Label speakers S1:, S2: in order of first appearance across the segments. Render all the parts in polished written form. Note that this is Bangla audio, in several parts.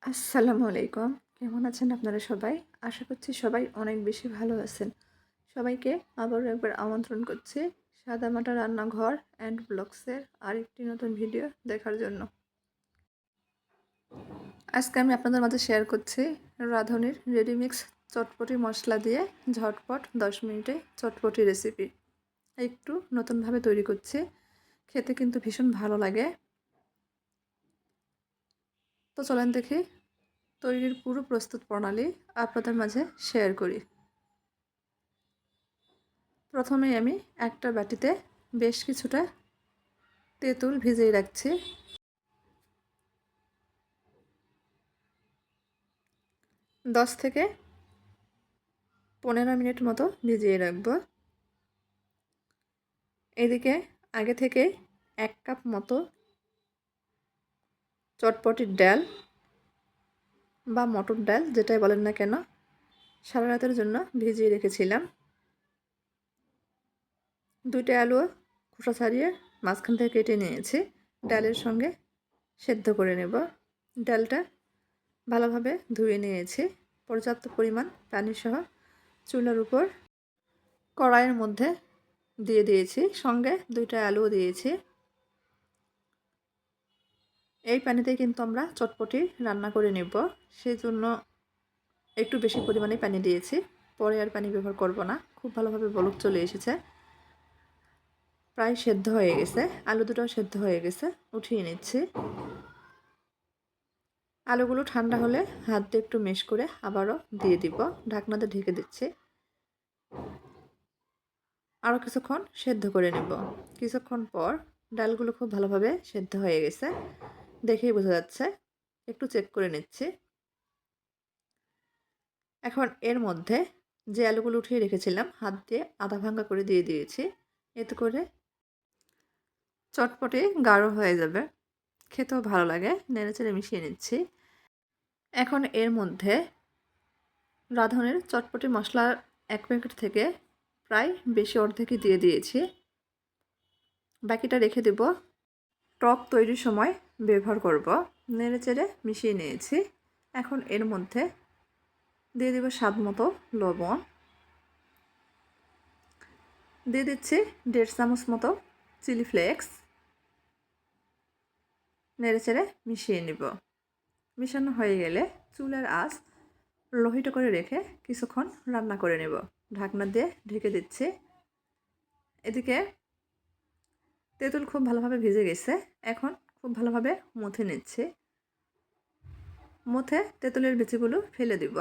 S1: আসসালামু আলাইকুম। কেমন আছেন আপনারা সবাই? আশা করছি সবাই অনেক বেশি ভালো আছেন। সবাইকে আবারও একবার আমন্ত্রণ করছি সাদামাটা রান্নাঘর অ্যান্ড ব্লগসের আরেকটি নতুন ভিডিও দেখার জন্য। আজকে আমি আপনাদের মাঝে শেয়ার করছি রাঁধুনির রেডিমিক্স চটপটি মশলা দিয়ে ঝটপট 10 মিনিটে চটপটি রেসিপি। একটু নতুনভাবে তৈরি করছি। খেতে কিন্তু ভীষণ ভালো লাগে। তো চলেন দেখি তৈরির পুরো প্রস্তুত প্রণালী আপনাদের মাঝে শেয়ার করি। প্রথমে আমি একটা বাটিতে বেশ কিছুটা তেঁতুল ভিজিয়ে রাখছি। 10 থেকে 15 মিনিট মতো ভিজিয়ে রাখবো। এদিকে আগে থেকে 1 কাপ মতো চটপটির ডাল বা মটর ডাল যেটাই বলেন না কেন সারা রাতের জন্য ভিজিয়ে রেখেছিলাম। 2টা আলু খোসা ছাড়িয়ে মাঝখান থেকে কেটে নিয়েছি। ডালের সঙ্গে সেদ্ধ করে নেব। ডালটা ভালোভাবে ধুয়ে নিয়েছি। পর্যাপ্ত পরিমাণ পানি সহ চুলার উপর কড়াইয়ের মধ্যে দিয়ে দিয়েছি, সঙ্গে 2টা আলুও দিয়েছি। এই পানিতে কিন্তু আমরা চটপটি রান্না করে নেব, সেই জন্য একটু বেশি পরিমাণে পানি দিয়েছি। পরে আর পানি ব্যবহার করব না। খুব ভালোভাবে বলক চলে এসেছে, প্রায় সেদ্ধ হয়ে গেছে। আলু দুটোও সেদ্ধ হয়ে গেছে, উঠিয়ে নিচ্ছি। আলুগুলো ঠান্ডা হলে হাত দিয়ে একটু মেশ করে আবারও দিয়ে দিব। ঢাকনাতে ঢেকে দিচ্ছি। আরও কিছুক্ষণ সেদ্ধ করে নেব। কিছুক্ষণ পর ডালগুলো খুব ভালোভাবে সেদ্ধ হয়ে গেছে, দেখেই বোঝা যাচ্ছে। একটু চেক করে নিচ্ছি। এখন এর মধ্যে যে আলুগুলো উঠিয়ে রেখেছিলাম হাত দিয়ে আধা ভাঙ্গা করে দিয়ে দিয়েছি। এতে করে চটপটি গাঢ় হয়ে যাবে, খেতেও ভালো লাগে। নেড়েচেড়ে মিশিয়ে নিচ্ছি। এখন এর মধ্যে রাঁধুনির চটপটি মশলার 1 প্যাকেট থেকে প্রায় বেশি অর্ধেকই দিয়ে দিয়েছি। বাকিটা রেখে দেব, টক তৈরির সময় ব্যবহার করব। নেড়েচেড়ে মিশিয়ে নিয়েছি। এখন এর মধ্যে দিয়ে দেব স্বাদ মতো লবণ, দিয়ে দিচ্ছি 1.5 চামচ মতো চিলি ফ্লেক্স। নেড়েচেড়ে মিশিয়ে নিব। মিশানো হয়ে গেলে চুলার আঁচ লোহিত করে রেখে কিছুক্ষণ রান্না করে নেব। ঢাকনা দিয়ে ঢেকে দিচ্ছি। এদিকে তেঁতুল খুব ভালোভাবে ভিজে গেছে। এখন খুব ভালোভাবে মথে নিচ্ছি। মথে তেঁতুলের বিচিগুলো ফেলে দিব।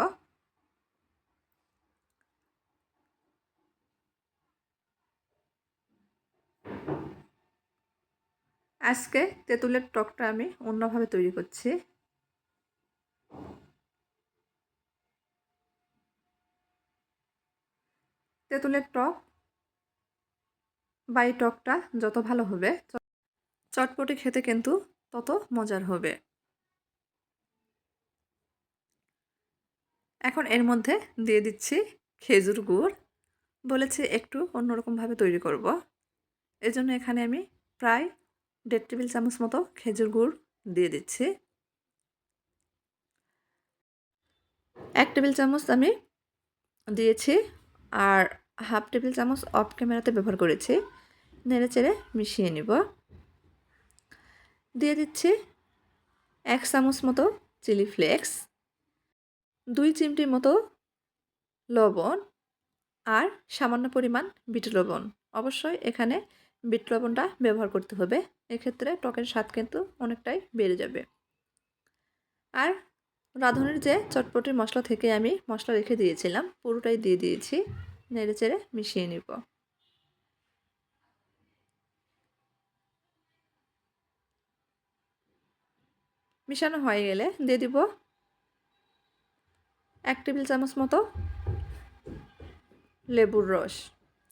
S1: আজকে তেঁতুলের টকটা আমি অন্যভাবে তৈরি করছি। তেঁতুলের টক বা এই টকটা যত ভালো হবে চটপটি খেতে কিন্তু তত মজার হবে। এখন এর মধ্যে দিয়ে দিচ্ছি খেজুর গুড়। বলেছি একটু অন্যরকমভাবে তৈরি করব, এজন্য এখানে আমি প্রায় 1.5 টেবিল চামচ মতো খেজুর গুড় দিয়ে দিচ্ছি। 1 টেবিল চামচ আমি দিয়েছি, আর হাফ টেবিল চামচ অফ ক্যামেরাতে ব্যবহার করেছি। নেড়েচেড়ে মিশিয়ে নিব। দিয়ে দিচ্ছি 1 চামচ মতো চিলি ফ্লেক্স, 2 চিমটি মতো লবণ, আর সামান্য পরিমাণ বিট লবণ। অবশ্যই এখানে বিট লবণটা ব্যবহার করতে হবে, এক্ষেত্রে টকের স্বাদ কিন্তু অনেকটাই বেড়ে যাবে। আর রাঁধুনির যে চটপটির মশলা থেকে আমি মশলা রেখে দিয়েছিলাম পুরোটাই দিয়ে দিয়েছি। নেড়েচেড়ে মিশিয়ে নিব। মিশানো হয়ে গেলে দিয়ে দিব 1 টেবিল চামচ মতো লেবুর রস।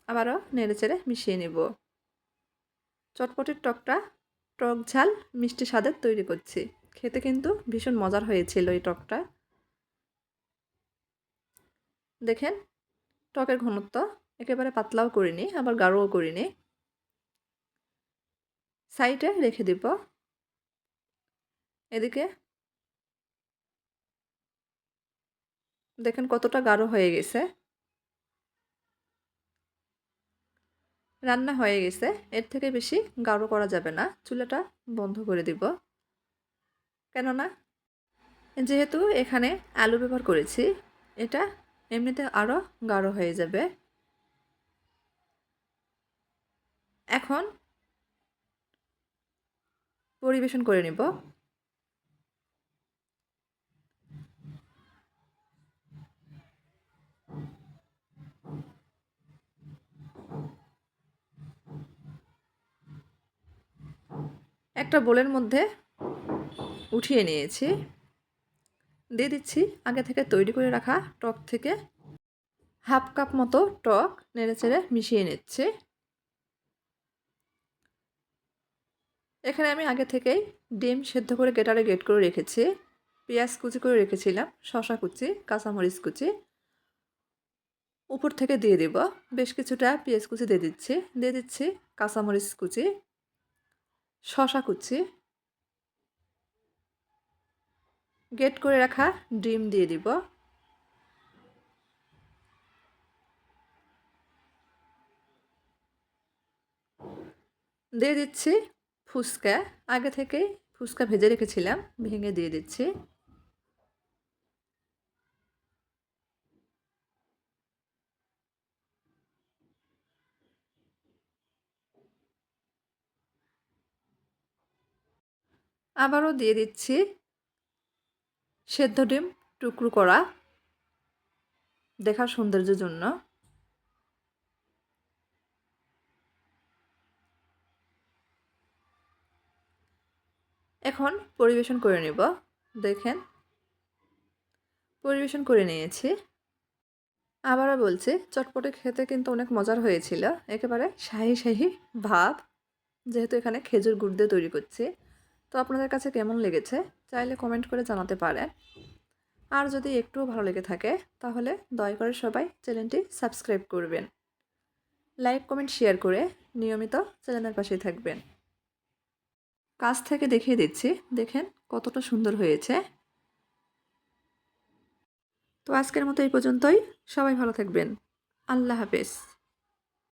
S1: আবারও নেড়েচেড়ে মিশিয়ে নিব। চটপটির টকটা টক ঝাল মিষ্টি স্বাদের তৈরি করছি। খেতে কিন্তু ভীষণ মজার হয়েছিল এই টকটা। দেখেন টকের ঘনত্ব একেবারে পাতলাও করিনি, আবার গাঢ়ও করিনি। সাইডে রেখে দিব। এদিকে দেখেন কতটা গাঢ় হয়ে গেছে। রান্না হয়ে গেছে, এর থেকে বেশি গাঢ় করা যাবে না, চুলাটা বন্ধ করে দিব। কেননা যেহেতু এখানে আলু ব্যবহার করেছি, এটা এমনিতে আরও গাঢ় হয়ে যাবে। এখন পরিবেশন করে নিব। একটা বোলের মধ্যে উঠিয়ে নিয়েছি। দিয়ে দিচ্ছি আগে থেকে তৈরি করে রাখা টক থেকে হাফ কাপ মতো টক, নেড়েচেড়ে মিশিয়ে নিচ্ছি। এখানে আমি আগে থেকেই ডিম সেদ্ধ করে গ্রেটারে গ্রেট করে রেখেছি, পেঁয়াজ কুচি করে রেখেছিলাম, শসা কুচি, কাঁচামরিচ কুচি উপর থেকে দিয়ে দিব। বেশ কিছুটা পেঁয়াজ কুচি দিয়ে দিচ্ছি কাঁচামরিচ কুচি, শসা কুচি, গ্রেট করে রাখা ডিম দিয়ে দিব। দিয়ে দিচ্ছি ফুচকা, আগে থেকেই ফুচকা ভেজে রেখেছিলাম, ভেঙে দিয়ে দিচ্ছি। আবারও দিয়ে দিচ্ছি সেদ্ধ ডিম টুকরো করা, দেখার সৌন্দর্যের জন্য। এখন পরিবেশন করে নেব। দেখেন পরিবেশন করে নিয়েছি। আবারও বলছি, চটপটে খেতে কিন্তু অনেক মজার হয়েছিল, একেবারে শাহি শাহি ভাব, যেহেতু এখানে খেজুর গুড় দিয়ে তৈরি করছি। তো আপনাদের কাছে কেমন লেগেছে চাইলে কমেন্ট করে জানাতে পারেন। আর যদি একটুও ভালো লেগে থাকে তাহলে দয়া করে সবাই চ্যানেলটি সাবস্ক্রাইব করবেন, লাইক কমেন্ট শেয়ার করে নিয়মিত চ্যানেলের পাশেই থাকবেন। কাছ থেকে দেখিয়ে দিচ্ছি, দেখেন কতটা সুন্দর হয়েছে। তো আজকের মতো এই পর্যন্তই, সবাই ভালো থাকবেন। আল্লাহ হাফেজ।